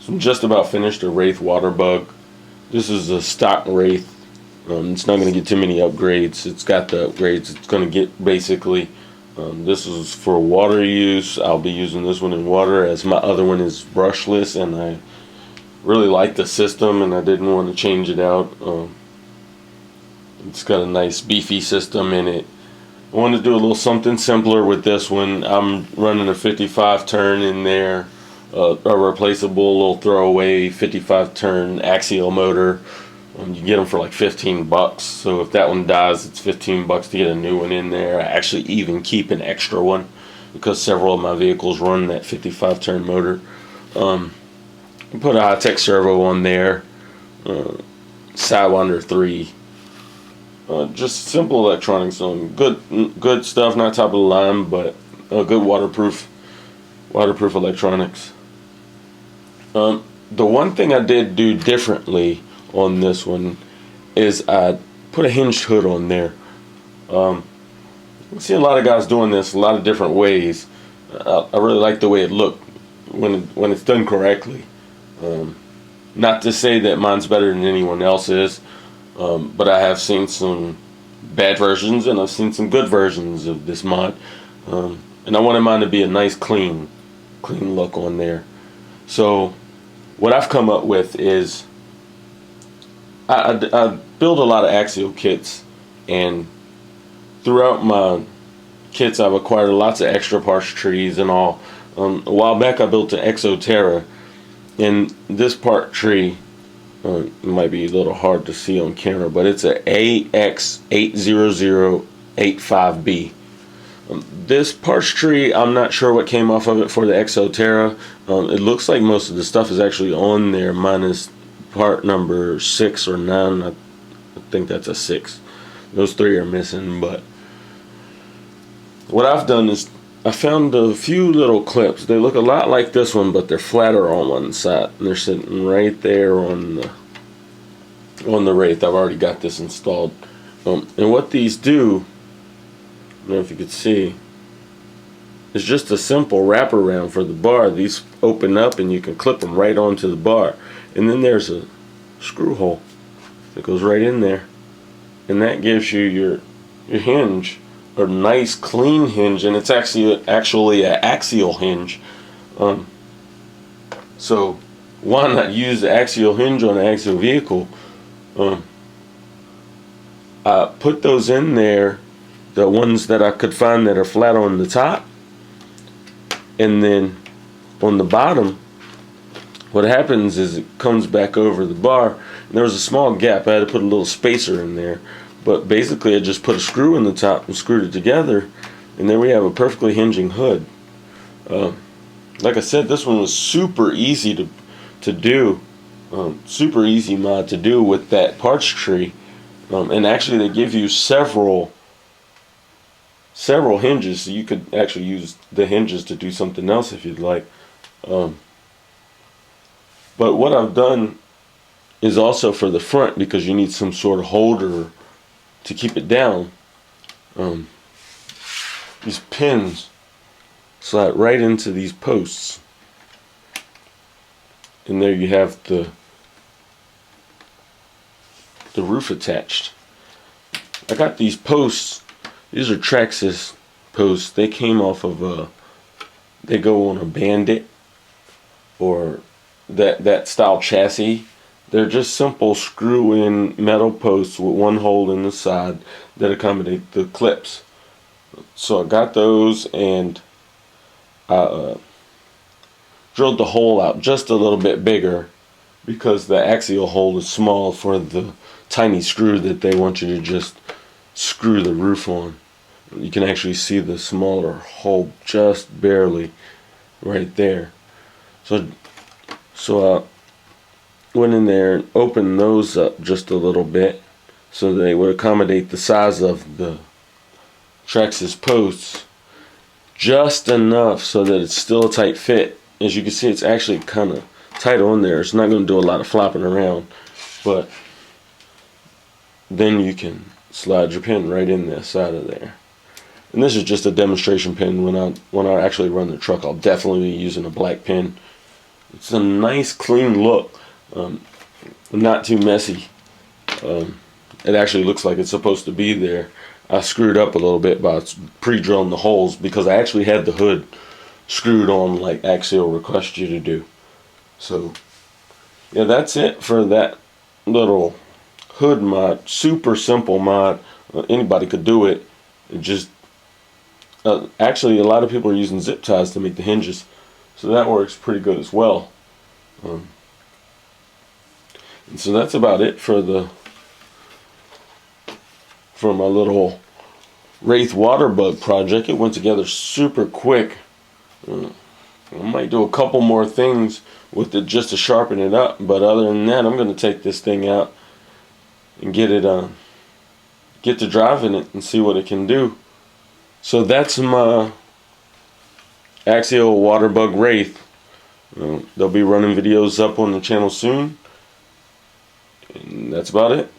So I'm just about finished a Wraith water bug. This is a stock Wraith. It's not going to get too many upgrades. It's got the upgrades it's going to get basically. This is for water use. I'll be using this one in water as my other one is brushless, and I really like the system and I didn't want to change it out. It's got a nice beefy system in it. I want to do a little something simpler with this one. I'm running a 55 turn in there, a replaceable little throwaway 55 turn axial motor. You get them for like 15 bucks. So if that one dies, it's 15 bucks to get a new one in there. I actually even keep an extra one because several of my vehicles run that 55 turn motor. Put a high-tech servo on there, Sidewinder 3. Just simple electronics on good stuff, not top of the line, but good waterproof electronics. The one thing I did do differently on this one is I put a hinged hood on there. I see a lot of guys doing this a lot of different ways. I really like the way it looked when it's done correctly. Not to say that mine's better than anyone else's, but I have seen some bad versions and I've seen some good versions of this mod, and I wanted mine to be a nice clean look on there. So what I've come up with is I build a lot of axial kits, and throughout my kits I've acquired lots of extra parts trees and all. A while back I built an Exoterra, and this part tree, it might be a little hard to see on camera, but it's a AX80085B. This parts tree, I'm not sure what came off of it for the Exoterra. It looks like most of the stuff is actually on there, minus part number 6 or 9. I think that's a 6. Those 3 are missing, but what I've done is I found a few little clips. They look a lot like this one, but they're flatter on one side, and they're sitting right there on the Wraith. I've already got this installed, and what these do, I don't know if you could see, is just a simple wraparound for the bar. These open up and you can clip them right onto the bar, and then there's a screw hole that goes right in there, and that gives you your hinge. A nice clean hinge, and it's actually an axial hinge. So why not use the axial hinge on an axial vehicle? I put those in there, the ones that I could find that are flat on the top, and then on the bottom what happens is it comes back over the bar, and there was a small gap. I had to put a little spacer in there. But basically I just put a screw in the top and screwed it together, and there we have a perfectly hinging hood. Like I said, this one was super easy to do. Super easy mod to do with that parts tree. And actually they give you several hinges, so you could actually use the hinges to do something else if you'd like. But what I've done is also for the front, because you need some sort of holder to keep it down. These pins slide right into these posts, and there you have the roof attached. I got these posts. These are Traxxas posts. They came off of they go on a Bandit or that style chassis. They're just simple screw-in metal posts with one hole in the side that accommodate the clips. So I got those, and I drilled the hole out just a little bit bigger because the axial hole is small for the tiny screw that they want you to just screw the roof on. You can actually see the smaller hole just barely right there. So I went in there and opened those up just a little bit so they would accommodate the size of the Traxxas posts, just enough so that it's still a tight fit. As you can see, it's actually kind of tight on there. It's not going to do a lot of flopping around, but then you can slide your pin right in the side of there. And this is just a demonstration pin. When I actually run the truck, I'll definitely be using a black pin. It's a nice clean look, not too messy. It actually looks like it's supposed to be there. I screwed up a little bit by pre-drilling the holes because I actually had the hood screwed on like Axial requests you to do. So yeah, that's it for that little hood mod. Super simple mod. Anybody could do it. It just actually a lot of people are using zip ties to make the hinges, so that works pretty good as well. And so that's about it for my little Wraith water bug project. It went together super quick. I might do a couple more things with it just to sharpen it up, but other than that, I'm going to take this thing out and get to driving it and see what it can do. So that's my Axial water bug Wraith. They'll be running videos up on the channel soon, and that's about it.